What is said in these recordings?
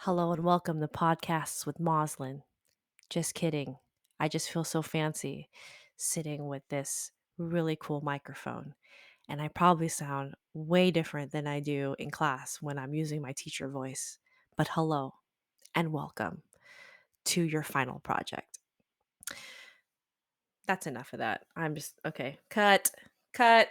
Hello and welcome to Podcasts with Moslin. Just kidding. I just feel so fancy sitting with this really cool microphone. And I probably sound way different than I do in class when I'm using my teacher voice. But hello and welcome to your final project. That's enough of that. I'm just, okay. Cut.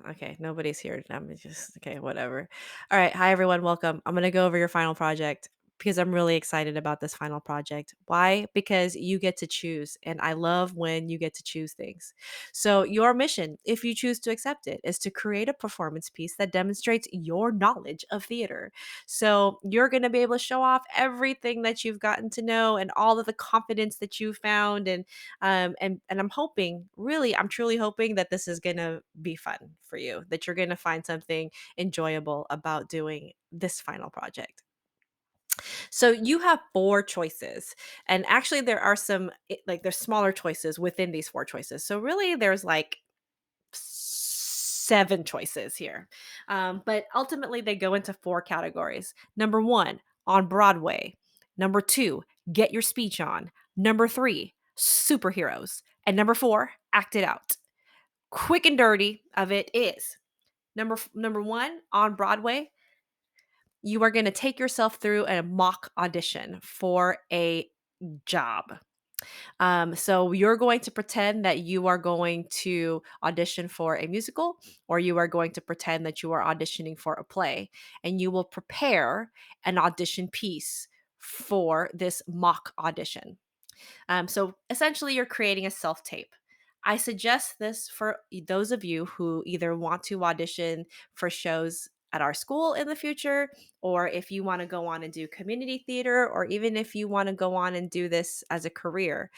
Okay, nobody's here. I'm just, okay, whatever. All right. Hi, everyone. Welcome. I'm going to go over your final project because I'm really excited about this final project. Why? Because you get to choose. And I love when you get to choose things. So, your mission, if you choose to accept it, is to create a performance piece that demonstrates your knowledge of theater. So, you're going to be able to show off everything that you've gotten to know and all of the confidence that you found and I'm hoping, really, I'm truly hoping that this is gonna be fun for you, that you're gonna find something enjoyable about doing this final project. So you have four choices, and actually there are there's smaller choices within these four choices. So really, there's like seven choices here, but ultimately they go into four categories. Number one, on Broadway. Number two, get your speech on. Number three, superheroes. And number four, act it out. Quick and dirty of it is number one, on Broadway. You are going to take yourself through a mock audition for a job. So you're going to pretend that you are going to audition for a musical, or you are going to pretend that you are auditioning for a play, and you will prepare an audition piece for this mock audition. So essentially, you're creating a self tape. I suggest this for those of you who either want to audition for shows at our school in the future, or if you want to go on and do community theater, or even if you want to go on and do this as a career.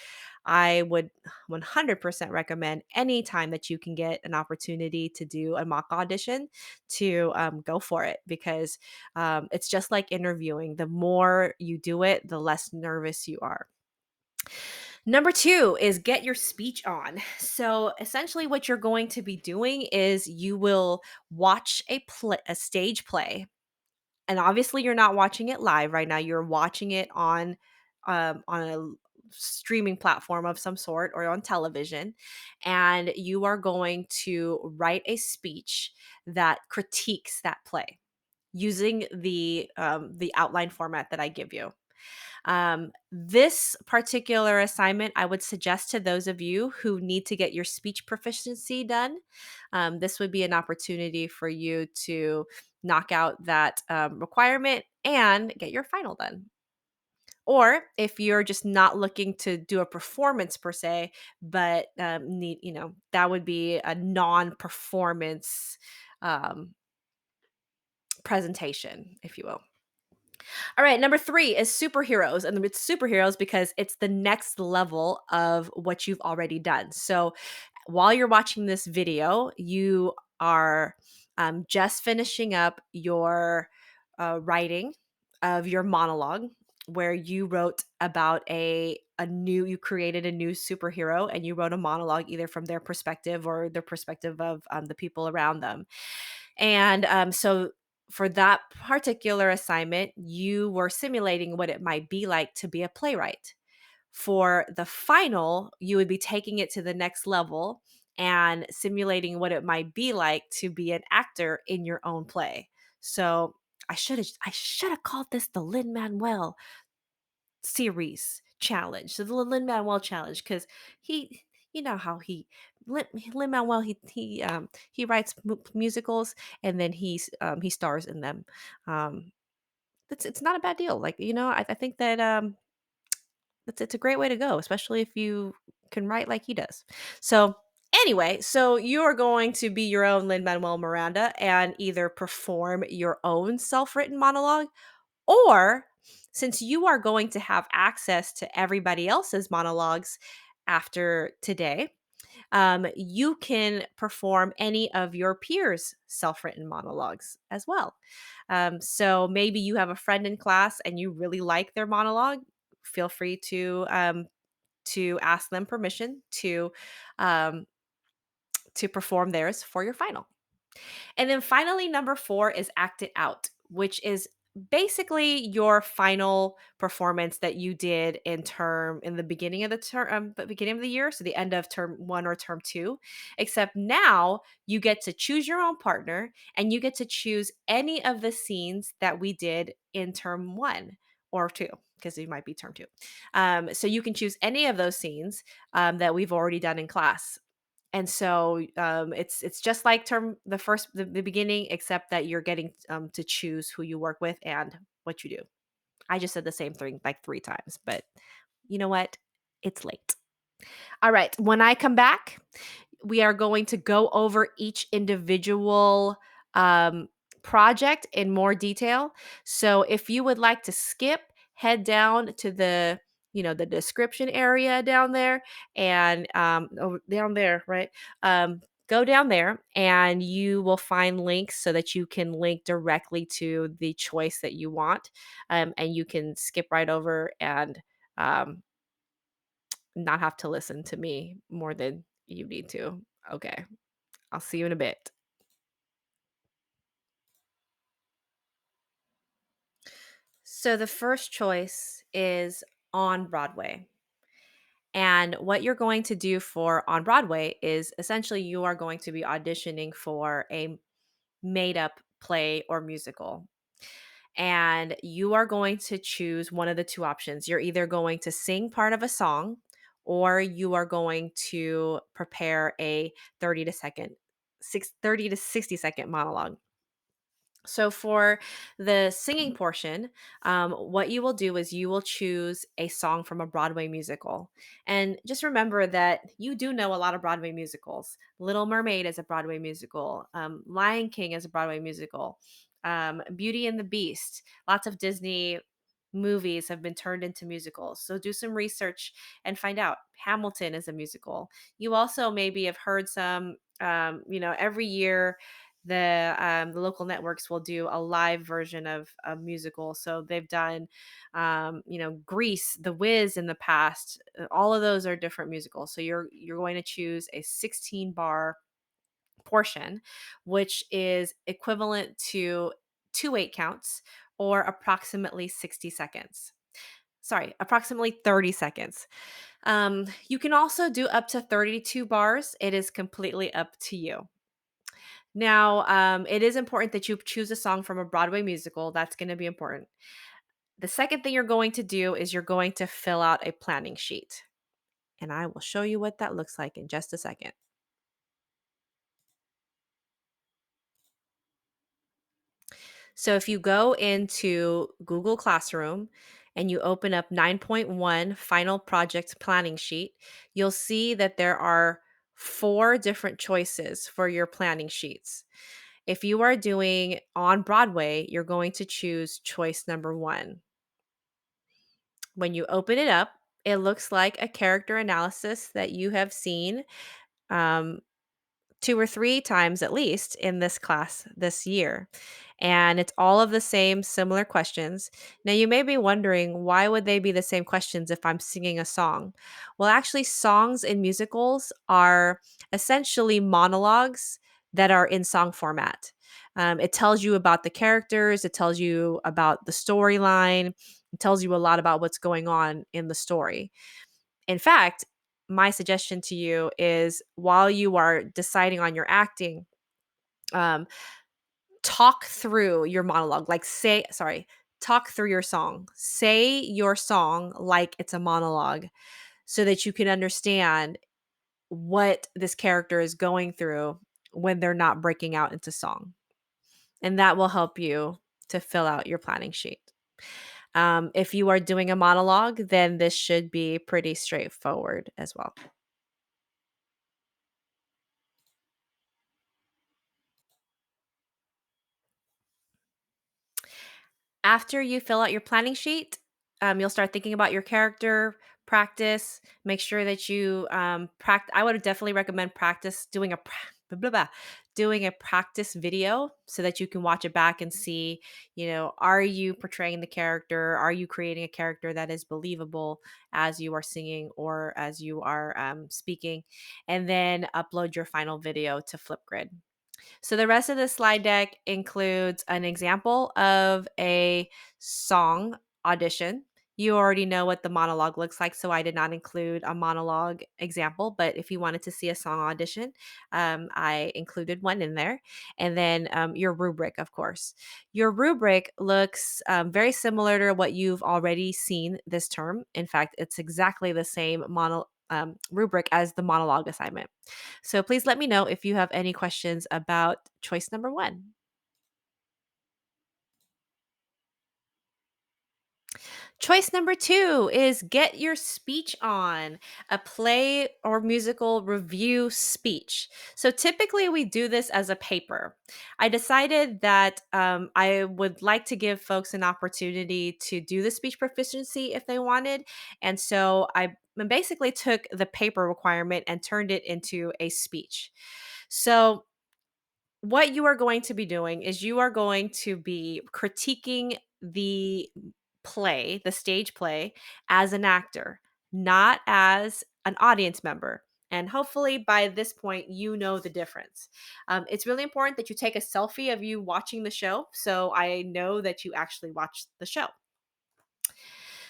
I would 100% recommend anytime that you can get an opportunity to do a mock audition to go for it because it's just like interviewing. The more you do it, the less nervous you are. Number two is get your speech on. So essentially, what you're going to be doing is you will watch a stage play, and obviously, you're not watching it live right now. You're watching it on a streaming platform of some sort or on television, and you are going to write a speech that critiques that play using the outline format that I give you. This particular assignment, I would suggest to those of you who need to get your speech proficiency done. This would be an opportunity for you to knock out that requirement and get your final done. Or if you're just not looking to do a performance per se, but that would be a non-performance um, presentation, if you will. All right, number three is superheroes. And it's superheroes because it's the next level of what you've already done. So while you're watching this video, you are just finishing up your writing of your monologue where you wrote about you created a new superhero and you wrote a monologue either from their perspective or the perspective of the people around them. And so for that particular assignment, you were simulating what it might be like to be a playwright. For the final, you would be taking it to the next level and simulating what it might be like to be an actor in your own play. So I should have called this the Lin Manuel series challenge. So the Lin Manuel challenge because he, you know how Lin Manuel he writes musicals and then he stars in them. Um, it's not a bad deal. Like I think that it's a great way to go, especially if you can write like he does. So anyway, so you're going to be your own Lin Manuel Miranda and either perform your own self written monologue or since you are going to have access to everybody else's monologues after today, you can perform any of your peers' self written monologues as well. So maybe you have a friend in class and you really like their monologue. Feel free to ask them permission um, to perform theirs for your final. And then finally, number four is act it out, which is basically your final performance that you did in the beginning of the term, but beginning of the year, so the end of term 1 or term 2, except now you get to choose your own partner and you get to choose any of the scenes that we did in term 1 or 2, because it might be term 2. So you can choose any of those scenes that we've already done in class. And so it's just like the beginning, except that you're getting to choose who you work with and what you do. I just said the same thing like 3 times, but you know what? It's late. All right. When I come back, we are going to go over each individual um, project in more detail. So if you would like to skip, head down to the description area down there and down there, right? Go down there and you will find links so that you can link directly to the choice that you want, and you can skip right over and um, not have to listen to me more than you need to. Okay. I'll see you in a bit. So the first choice is on Broadway. And what you're going to do for on Broadway is essentially you are going to be auditioning for a made up play or musical. And you are going to choose one of the two options. You're either going to sing part of a song or you are going to prepare a 30 to 60-second monologue. So for the singing portion, what you will do is you will choose a song from a Broadway musical. And just remember that you do know a lot of Broadway musicals. Little Mermaid is a Broadway musical. Lion King is a Broadway musical. Beauty and the Beast. Lots of Disney movies have been turned into musicals. So do some research and find out. Hamilton is a musical. You also maybe have heard some. Every year the local networks will do a live version of a musical. So they've done, Grease, The Wiz in the past. All of those are different musicals. So you're going to choose a 16 bar portion, which is equivalent to 2 8 counts or approximately 60 seconds. Sorry, approximately 30 seconds. You can also do up to 32 bars. It is completely up to you. Now, it is important that you choose a song from a Broadway musical. That's going to be important. The second thing you're going to do is you're going to fill out a planning sheet. And I will show you what that looks like in just a second. So if you go into Google Classroom and you open up 9.1 Final Project Planning Sheet, you'll see that there are 4 different choices for your planning sheets. If you are doing on Broadway, you're going to choose choice number 1. When you open it up, it looks like a character analysis that you have seen um, 2 or 3 times at least in this class this year. And it's all of the same similar questions. Now you may be wondering, why would they be the same questions if I'm singing a song? Well, actually songs in musicals are essentially monologues that are in song format. It tells you about the characters, it tells you about the storyline, it tells you a lot about what's going on in the story. In fact, my suggestion to you is while you are deciding on your acting, um, talk through your monologue. Talk through your song. Say your song like it's a monologue so that you can understand what this character is going through when they're not breaking out into song. And that will help you to fill out your planning sheet. If you are doing a monologue, then this should be pretty straightforward as well. After you fill out your planning sheet, you'll start thinking about your character, practice, make sure that you practice. I would definitely recommend practice doing blah, blah, blah, doing a practice video so that you can watch it back and see, are you portraying the character? Are you creating a character that is believable as you are singing or as you are speaking? And then upload your final video to Flipgrid. So the rest of the slide deck includes an example of a song audition. You already know what the monologue looks like, so I did not include a monologue example. But if you wanted to see a song audition, I included one in there. And then your rubric, of course. Your rubric looks very similar to what you've already seen this term. In fact, it's exactly the same rubric as the monologue assignment. So please let me know if you have any questions about choice number one. Choice number two is Get Your Speech On, a play or musical review speech. So typically we do this as a paper. I decided that I would like to give folks an opportunity to do the speech proficiency if they wanted. And so I basically took the paper requirement and turned it into a speech. So what you are going to be doing is you are going to be critiquing the play, the stage play, as an actor, not as an audience member. And hopefully by this point, you know the difference. It's really important that you take a selfie of you watching the show so I know that you actually watched the show.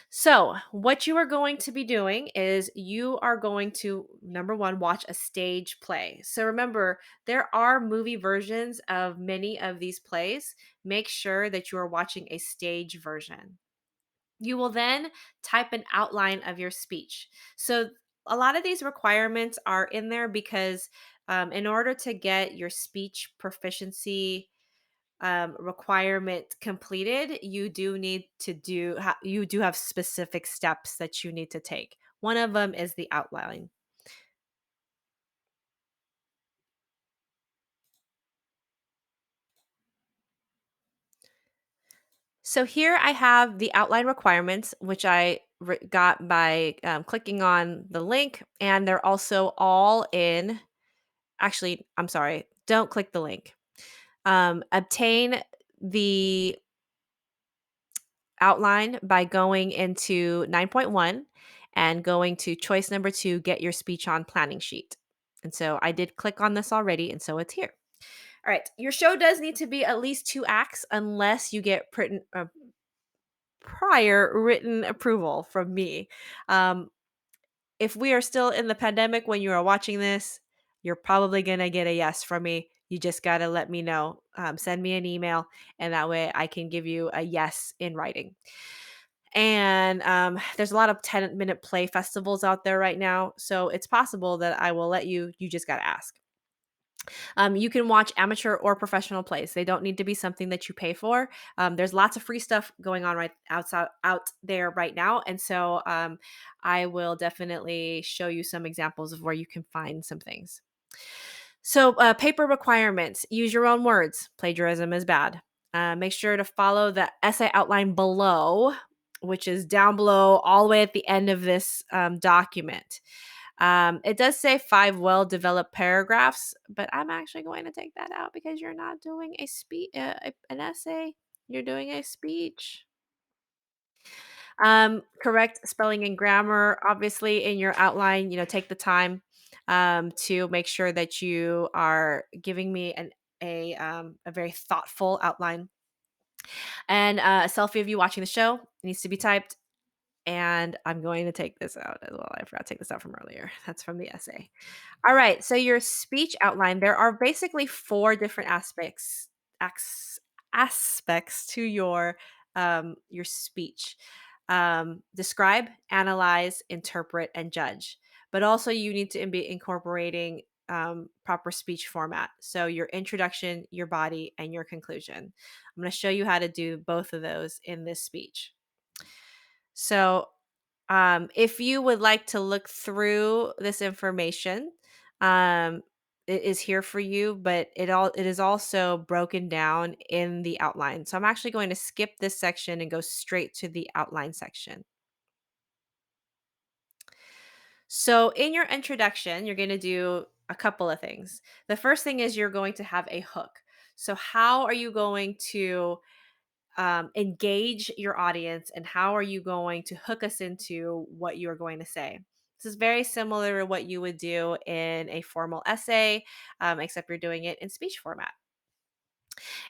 So, what you are going to be doing is you are going to, number one, watch a stage play. So, remember, there are movie versions of many of these plays. Make sure that you are watching a stage version. You will then type an outline of your speech. So, a lot of these requirements are in there because in order to get your speech proficiency requirement completed, you do need to you do have specific steps that you need to take. One of them is the outline. So here I have the outline requirements, which I got by clicking on the link, and they're also all in. Actually, I'm sorry, don't click the link. Obtain the outline by going into 9.1 and going to choice number two, get your speech on planning sheet. And so I did click on this already, and so it's here. All right, your show does need to be at least 2 acts unless you get prior written approval from me. Um, if we are still in the pandemic when you are watching this, you're probably going to get a yes from me. You just got to let me know. Send me an email, and that way I can give you a yes in writing. And there's a lot of 10-minute play festivals out there right now. So it's possible that I will let you just got to ask. You can watch amateur or professional plays. They don't need to be something that you pay for. There's lots of free stuff going on right outside out there right now, and so I will definitely show you some examples of where you can find some things. So, paper requirements: use your own words. Plagiarism is bad. Make sure to follow the essay outline below, which is down below, all the way at the end of this document. It does say 5 well-developed paragraphs, but I'm actually going to take that out because you're not doing a speech, an essay. You're doing a speech. Correct spelling and grammar, obviously, in your outline. Take the time to make sure that you are giving me a very thoughtful outline. And a selfie of you watching the show needs to be typed. And I'm going to take this out as well. I forgot to take this out from earlier. That's from the essay. All right. So your speech outline, there are basically four different ax, aspects to your speech. Describe, analyze, interpret, and judge. But also you need to be incorporating proper speech format. So your introduction, your body, and your conclusion. I'm going to show you how to do both of those in this speech. So if you would like to look through this information, um, it is here for you, but it is also broken down in the outline. So I'm actually going to skip this section and go straight to the outline section. So in your introduction, you're going to do a couple of things. The first thing is you're going to have a hook. So how are you going to engage your audience, and how are you going to hook us into what you're going to say? This is very similar to what you would do in a formal essay, except you're doing it in speech format.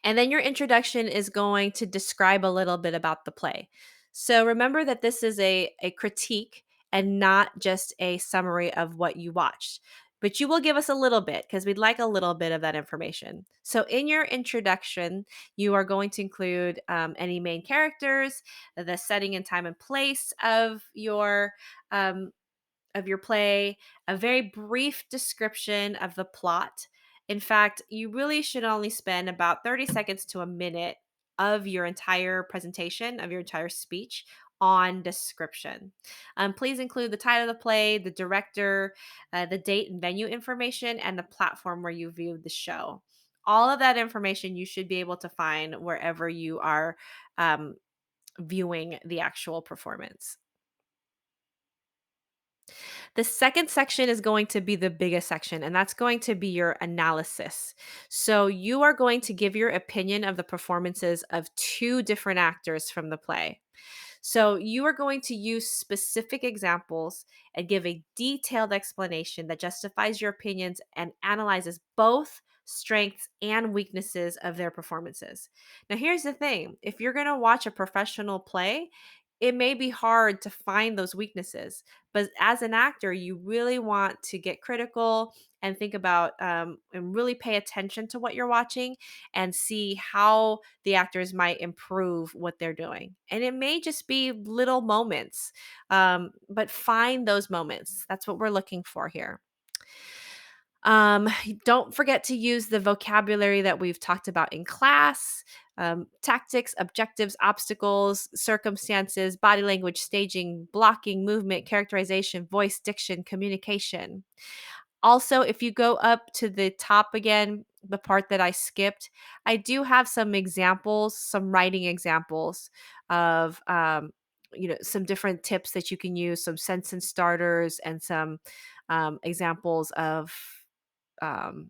And then your introduction is going to describe a little bit about the play. So remember that this is a critique and not just a summary of what you watched. But you will give us a little bit because we'd like a little bit of that information. So, in your introduction, you are going to include any main characters, the setting and time and place um, of your play, a very brief description of the plot. In fact, you really should only spend about 30 seconds to a minute of your entire presentation, of your entire speech on description. Please include the title of the play, the director, the date and venue information, and the platform where you viewed the show. All of that information you should be able to find wherever you are um, viewing the actual performance. The second section is going to be the biggest section, and that's going to be your analysis. So, you are going to give your opinion of the performances of two different actors from the play. So, you are going to use specific examples and give a detailed explanation that justifies your opinions and analyzes both strengths and weaknesses of their performances. Now, here's the thing, if you're going to watch a professional play, it may be hard to find those weaknesses. But as an actor, you really want to get critical and think about and really pay attention to what you're watching and see how the actors might improve what they're doing. And it may just be little moments, but find those moments. That's what we're looking for here. Don't forget to use the vocabulary that we've talked about in class, tactics, objectives, obstacles, circumstances, body language, staging, blocking, movement, characterization, voice, diction, communication. Also, if you go up to the top again, the part that I skipped, I do have some examples, some writing examples of some different tips that you can use, some sentence starters and some examples of um,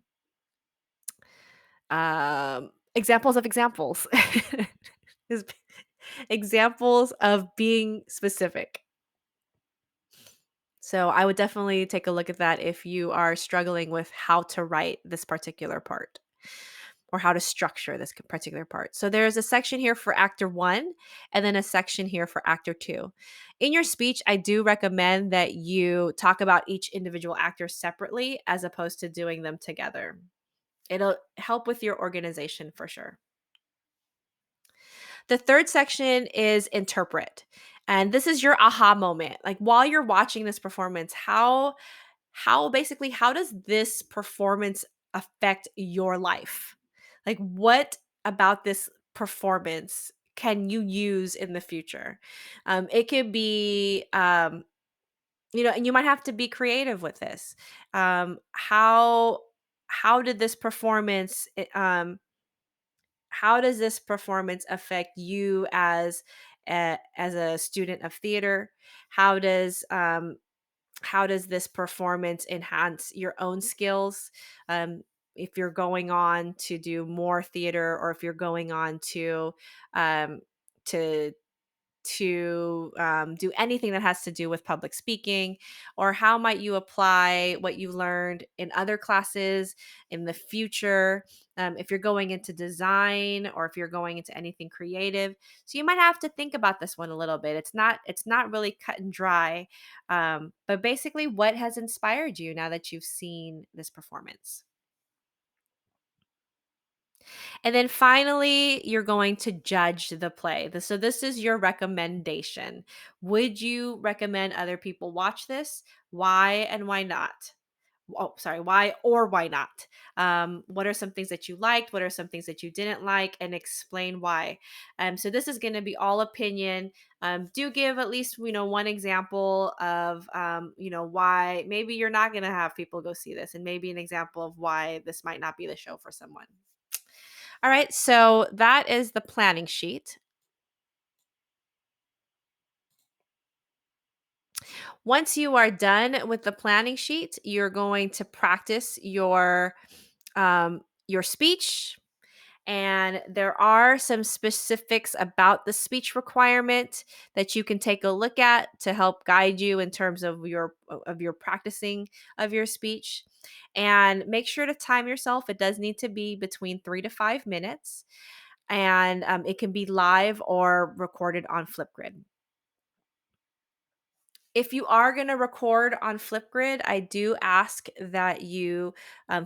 examples of examples. Is examples of being specific. So I would definitely take a look at that if you are struggling with how to write this particular part or how to structure this particular part. So there's a section here for actor 1 and then a section here for actor 2. In your speech, I do recommend that you talk about each individual actor separately as opposed to doing them together. It'll help with your organization for sure. The third section is interpret. And this is your aha moment. Like while you're watching this performance, how does this performance affect your life? Like what about this performance can you use in the future? It could be and you might have to be creative with this. How did this performance how does this performance affect you as a student of theater? How does how does this performance enhance your own skills? Um, if you're going on to do more theater, or if you're going on um, to do anything that has to do with public speaking, or how might you apply what you learned in other classes in the future, if you're going into design or if you're going into anything creative. So you might have to think about this one a little bit. It's not really cut and dry, but basically what has inspired you now that you've seen this performance. And then finally, you're going to judge the play. So this is your recommendation. Would you recommend other people watch this? Why and why not? Oh, sorry, why or why not? What are some things that you liked? What are some things that you didn't like? And explain why. So this is going to be all opinion. Do give at least one example of why maybe you're not going to have people go see this, and maybe an example of why this might not be the show for someone. All right, so that is the planning sheet. Once you are done with the planning sheet, you're going to practice your speech, And there are some specifics about the speech requirement that you can take a look at to help guide you in terms of your practicing of your speech. And make sure to time yourself. It does need to be between 3 to 5 minutes, and it can be live or recorded on Flipgrid. If you are going to record on Flipgrid, I do ask that you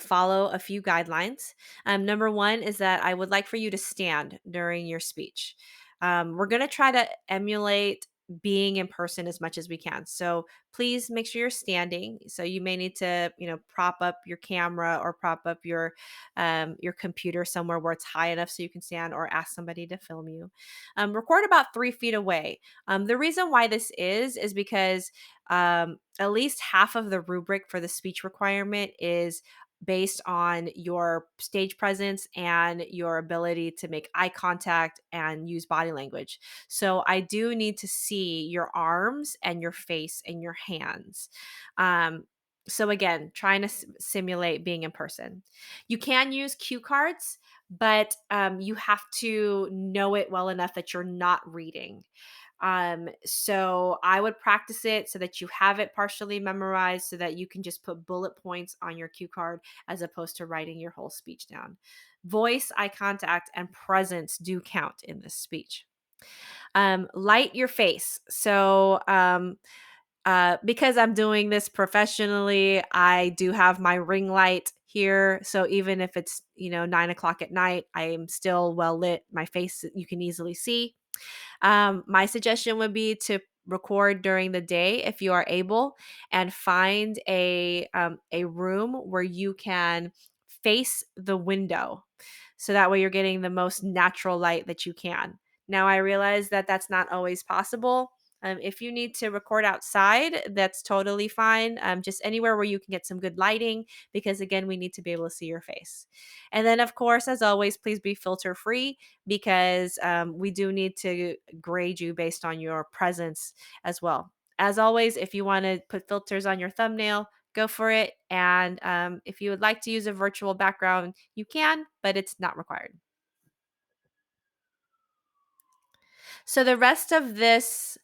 follow a few guidelines. Number one is that I would like for you to stand during your speech. We're going to try to emulate being in person as much as we can. So please make sure you're standing. So you may need to, prop up your camera or prop up your computer somewhere where it's high enough so you can stand, or ask somebody to film you. Record about 3 feet away. The reason why this is because at least half of the rubric for the speech requirement is based on your stage presence and your ability to make eye contact and use body language. So I do need to see your arms and your face and your hands. So again, trying to simulate being in person. You can use cue cards, but you have to know it well enough that you're not reading. So I would practice it so that you have it partially memorized so that you can just put bullet points on your cue card as opposed to writing your whole speech down. Voice, eye contact, and presence do count in this speech. Light your face. So, because I'm doing this professionally, I do have my ring light here. So even if it's, 9 o'clock at night, I am still well lit. My face, you can easily see. My suggestion would be to record during the day if you are able, and find a room where you can face the window, so that way you're getting the most natural light that you can. Now, I realize that that's not always possible. If you need to record outside, that's totally fine. Just anywhere where you can get some good lighting, because again, we need to be able to see your face. And then, of course, as always, please be filter free, because we do need to grade you based on your presence as well. As always, if you want to put filters on your thumbnail, go for it. And if you would like to use a virtual background, you can, but it's not required. So the rest of this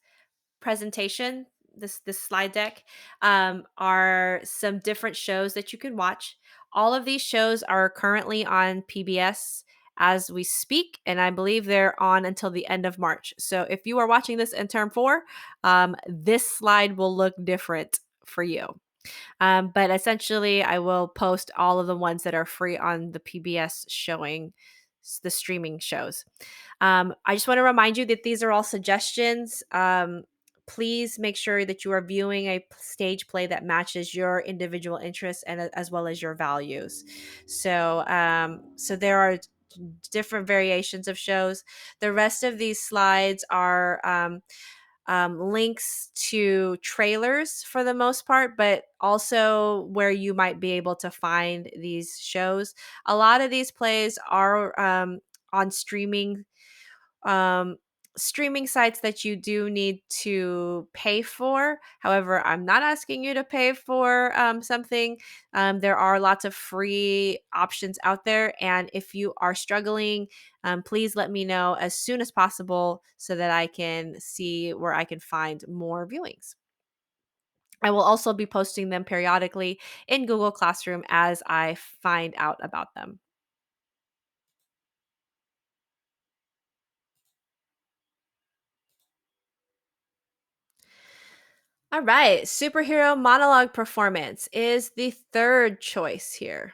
presentation, this slide deck, are some different shows that you can watch. All of these shows are currently on PBS as we speak, and I believe they're on until the end of March. So if you are watching this in term four, this slide will look different for you. But essentially, I will post all of the ones that are free on the PBS showing, the streaming shows. I just want to remind you that these are all suggestions. Please make sure that you are viewing a stage play that matches your individual interests and as well as your values. So there are different variations of shows. The rest of these slides are links to trailers for the most part, but also where you might be able to find these shows. A lot of these plays are on um, streaming sites that you do need to pay for. However, I'm not asking you to pay for something. There are lots of free options out there. And if you are struggling, please let me know as soon as possible so that I can see where I can find more viewings. I will also be posting them periodically in Google Classroom as I find out about them. All right, superhero monologue performance is the third choice here.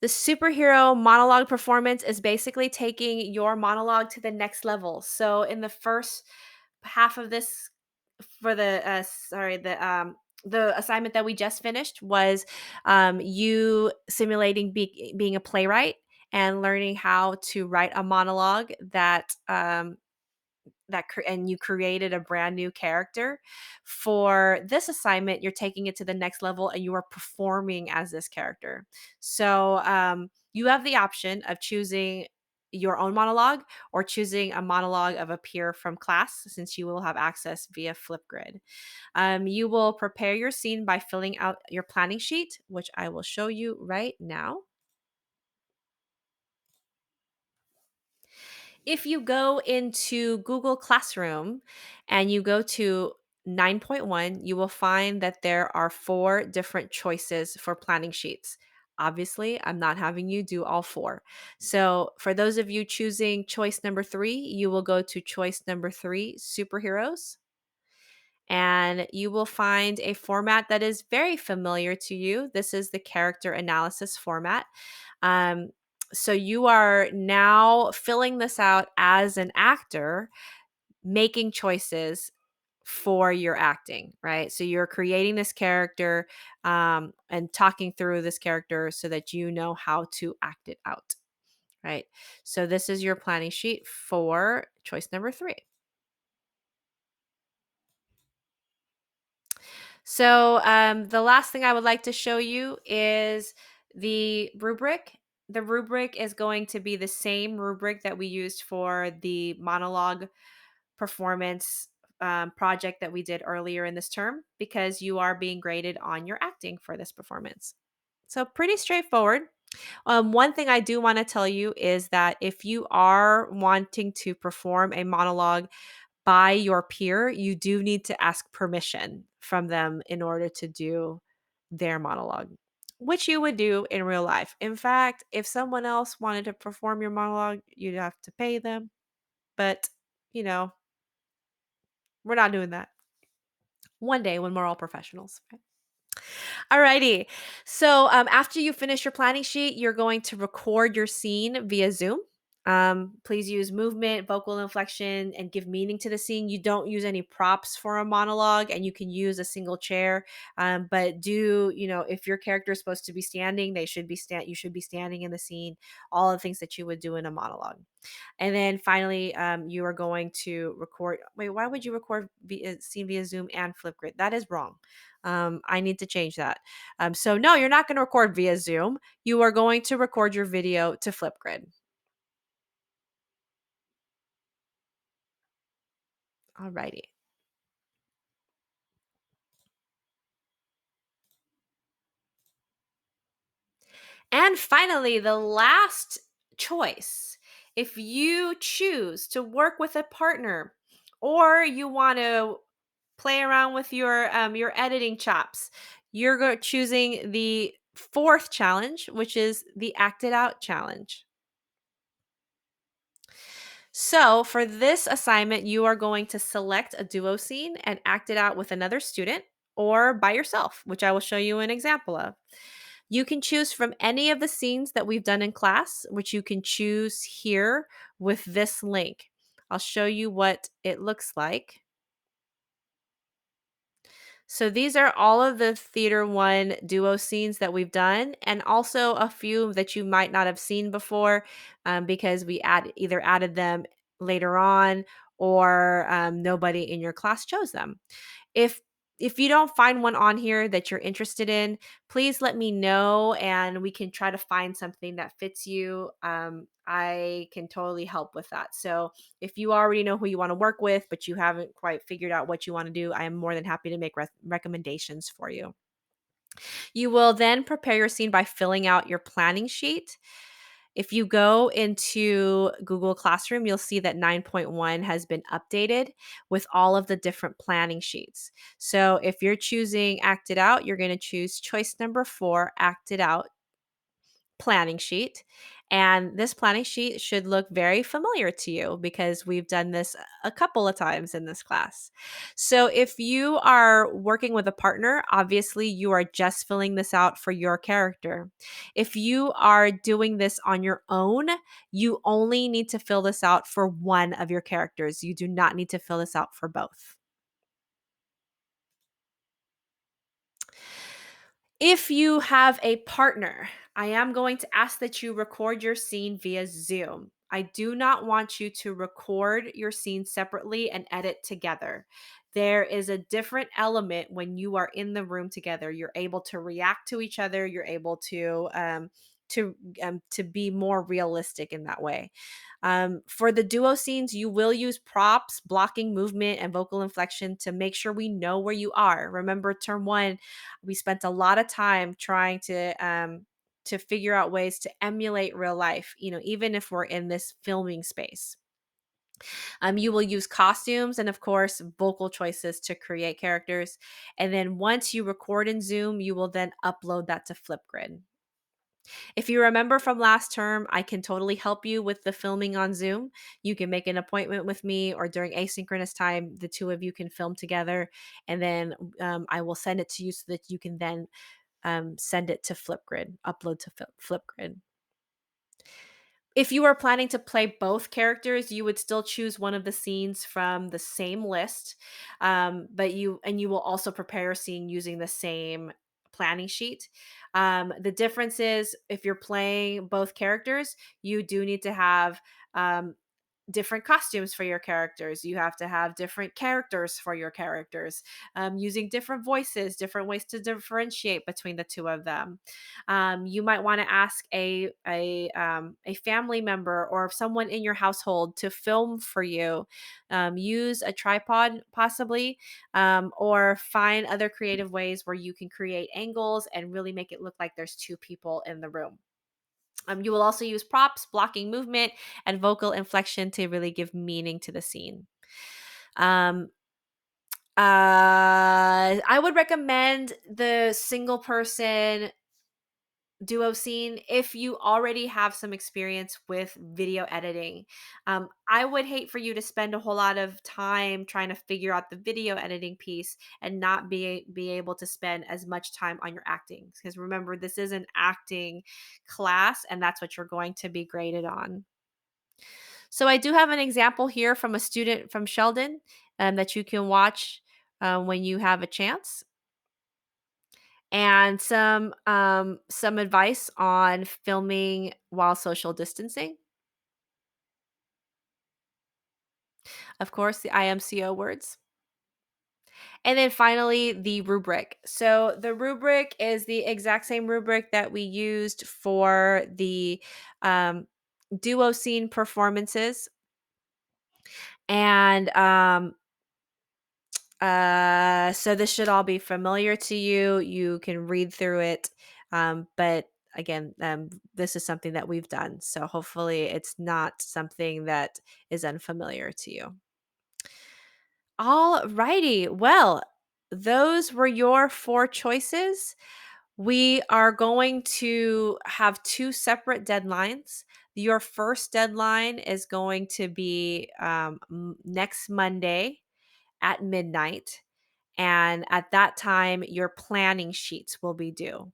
The superhero monologue performance is basically taking your monologue to the next level. So in the first half of this, for the assignment that we just finished was you simulating being a playwright and learning how to write a monologue and you created a brand new character. For this assignment, you're taking it to the next level and you are performing as this character. So you have the option of choosing your own monologue or choosing a monologue of a peer from class, since you will have access via Flipgrid. You will prepare your scene by filling out your planning sheet, which I will show you right now. If you go into Google Classroom and you go to 9.1, you will find that there are four different choices for planning sheets. Obviously, I'm not having you do all four. So, for those of you choosing choice number three, you will go to choice number three, superheroes, and you will find a format that is very familiar to you. This is the character analysis format. Um, so you are now filling this out as an actor, making choices for your acting, right? So you're creating this character and talking through this character so that you know how to act it out, right? So this is your planning sheet for choice number three. So, the last thing I would like to show you is the rubric. The rubric is going to be the same rubric that we used for the monologue performance project that we did earlier in this term, because you are being graded on your acting for this performance. So, pretty straightforward. One thing I do want to tell you is that if you are wanting to perform a monologue by your peer, you do need to ask permission from them in order to do their monologue, which you would do in real life. In fact, if someone else wanted to perform your monologue, you'd have to pay them. But, you know, we're not doing that. One day when we're all professionals. Right? Alrighty. So after you finish your planning sheet, you're going to record your scene via Zoom. Please use movement, vocal inflection, and give meaning to the scene. You don't use any props for a monologue, and you can use a single chair. But do if your character is supposed to be standing, they should be stand. You should be standing in the scene. All the things that you would do in a monologue. And then finally, you are going to record. Wait, why would you record via, scene via Zoom and Flipgrid? That is wrong. I need to change that. So no, you're not going to record via Zoom. You are going to record your video to Flipgrid. Alrighty. And finally, the last choice. If you choose to work with a partner, or you want to play around with your editing chops, you're choosing the fourth challenge, which is the Act It Out challenge. So, for this assignment, you are going to select a duo scene and act it out with another student or by yourself, which I will show you an example of. You can choose from any of the scenes that we've done in class, which you can choose here with this link. I'll show you what it looks like. So these are all of the Theater One duo scenes that we've done, and also a few that you might not have seen before, because we either added them later on, or nobody in your class chose them. If if you don't find one on here that you're interested in, please let me know and we can try to find something that fits you. I can totally help with that. So if you already know who you want to work with, but you haven't quite figured out what you want to do, I am more than happy to make recommendations for you. You will then prepare your scene by filling out your planning sheet. If you go into Google Classroom, you'll see that 9.1 has been updated with all of the different planning sheets. So if you're choosing Act It Out, you're going to choose choice number 4, Act It Out planning sheet. And this planning sheet should look very familiar to you because we've done this a couple of times in this class. So, if you are working with a partner, obviously you are just filling this out for your character. If you are doing this on your own, you only need to fill this out for one of your characters. You do not need to fill this out for both. If you have a partner, I am going to ask that you record your scene via Zoom. I do not want you to record your scene separately and edit together. There is a different element when you are in the room together. You're able to react to each other. You're able to be more realistic in that way. For the duo scenes, you will use props, blocking movement, and vocal inflection to make sure we know where you are. Remember, term one, we spent a lot of time trying to figure out ways to emulate real life, even if we're in this filming space. You will use costumes and, of course, vocal choices to create characters. And then once you record in Zoom, you will then upload that to Flipgrid. If you remember from last term, I can totally help you with the filming on Zoom. You can make an appointment with me, or during asynchronous time, the two of you can film together. And then I will send it to you so that you can then send it to Flipgrid, upload to Flipgrid. If you are planning to play both characters, you would still choose one of the scenes from the same list, but you will also prepare your scene using the same planning sheet. The difference is, if you're playing both characters, you do need to have um, different costumes for your characters. You have to have different characters for your characters, using different voices, different ways to differentiate between the two of them. You might want to ask a family member or someone in your household to film for you. Use a tripod, possibly, or find other creative ways where you can create angles and really make it look like there's two people in the room. You will also use props, blocking movement, and vocal inflection to really give meaning to the scene. Um, I would recommend the single person duo scene if you already have some experience with video editing. I would hate for you to spend a whole lot of time trying to figure out the video editing piece and not be able to spend as much time on your acting, because remember, this is an acting class and that's what you're going to be graded on. So I do have an example here from a student from Sheldon, that you can watch when you have a chance, and some advice on filming while social distancing. Of course, the IMCO words. And then finally, the rubric. So the rubric is the exact same rubric that we used for the um, duo scene performances. And so this should all be familiar to you. You can read through it. But again, this is something that we've done. So hopefully it's not something that is unfamiliar to you. All righty. Well, those were your four choices. We are going to have two separate deadlines. Your first deadline is going to be next Monday at midnight. And at that time, your planning sheets will be due.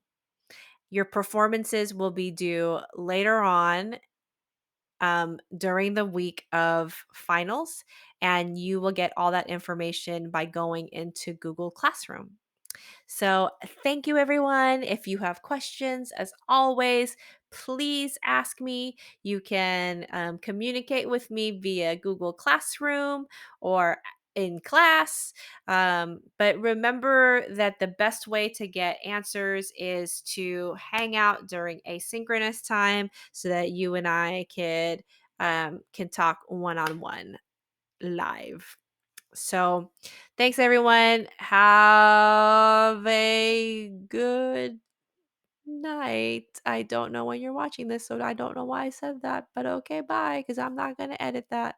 Your performances will be due later on, during the week of finals, and you will get all that information by going into Google Classroom. So, thank you, everyone. If you have questions, as always, please ask me. You can communicate with me via Google Classroom or in class. But remember that the best way to get answers is to hang out during asynchronous time so that you and I can talk one on one live. So, thanks everyone. Have a good night. I don't know when you're watching this, so I don't know why I said that, but okay, bye, because I'm not going to edit that.